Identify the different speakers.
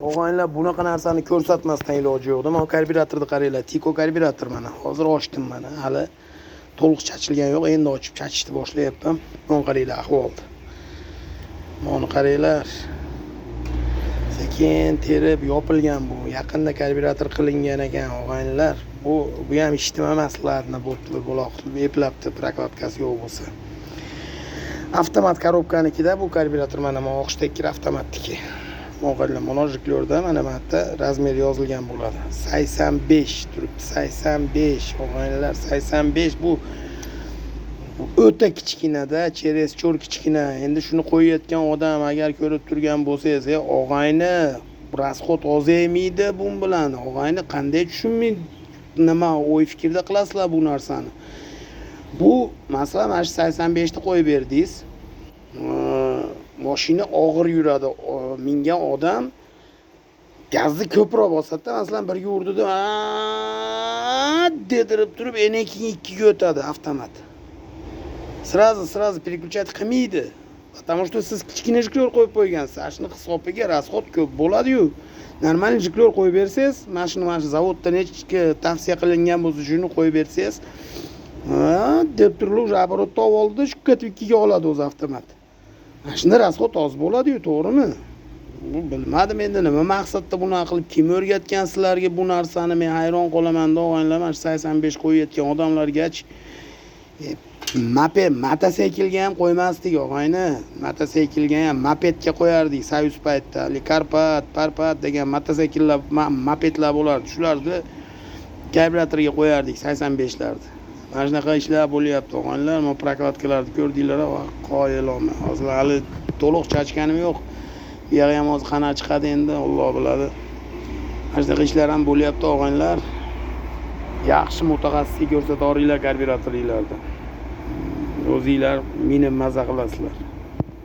Speaker 1: Og'aylar bunaqa narsani ko'rsatmasdan iloji yo'q. Mana karburatorni qaranglar. Tiko karburator mana. Hozir ochdim mana. Hali to'liq chachilgan yo'q. Endi ochib chachishni boshlayapman. Mana qaranglar ahvolni. Mana qaranglar. Sekin terib yopilgan bu. Yaqinda karburator qilingan ekan og'aylar. Bu ham eshitma emaslarni bo'loqni eplabdi, prokladkasi yo'q bo'lsa. Avtomat korobkanikida bu karburator mana o'xshdagi avtomatniki. Mo'g'illar monojiklarda mana bu yerda razmer yozilgan bo'ladi. 85 turibdi. 85 o'g'aylar 85 bu o'ta kichkinada, cheres cho'r kichkina. Endi shuni qo'yayotgan odam agar ko'rib turgan bo'lsangiz, og'ayni rasxod ozaymaydi bu bilan. Og'ayni qanday tushunmaydi, nima o'y fikrda qilasizlar bu narsani. Bu masalan mana shu 85 ni qo'yib berdingiz. Mashina og'ir yuradi. Mingan odam gazni ko'proq bosadi. Masalan birga urdida dedirib turib, keyin ikkiga o'tadi avtomat. Сразу переключать qilmaydi. Потому что siz kichkina jiklor qo'yib qo'ygansiz. Shuni hisobiga rasxod ko'p bo'ladi-yu. Normal jiklor qo'yib bersangiz, mana shu zavoddan nechta tavsiya qilingan bo'lsa, shuni qo'yib bersangiz, deb turib уже оборотda oldi, shu ikkiga oladi o'z avtomat. Mana shunda rasxod oz bo'ladi-yu, to'g'rimi? Bu bilmadim endi nima maqsadda buni qilib, kim o'rgatgan sizlarga bu narsani? Men hayron qolaman og'aylar. Mana 85 qo'yayotgan odamlargacha mototsiklga ham qo'ymasdik og'ayni. Mototsiklga ham mopedga qo'yardik Soyuz paytda. Karpat, Parpat degan mototsikllar, mopedlar bo'lardi. Shularni karburatorga qo'yardik 85larni. Mana shunaqa ishlar bo'lyapti og'aylar. Men prokladkalarni ko'rdinglar, qoyilman. Hozir hali to'liq chachganim yo'q. Bu yerga ham hozir qana chiqadi endi, Alloh biladi. Mana shunaqa ishlar ham bo'lyapti og'aylar. Yaxshi mutaxassisga ko'rsata olinglar karburatorlarni. O'zinglar meni maza qilasizlar.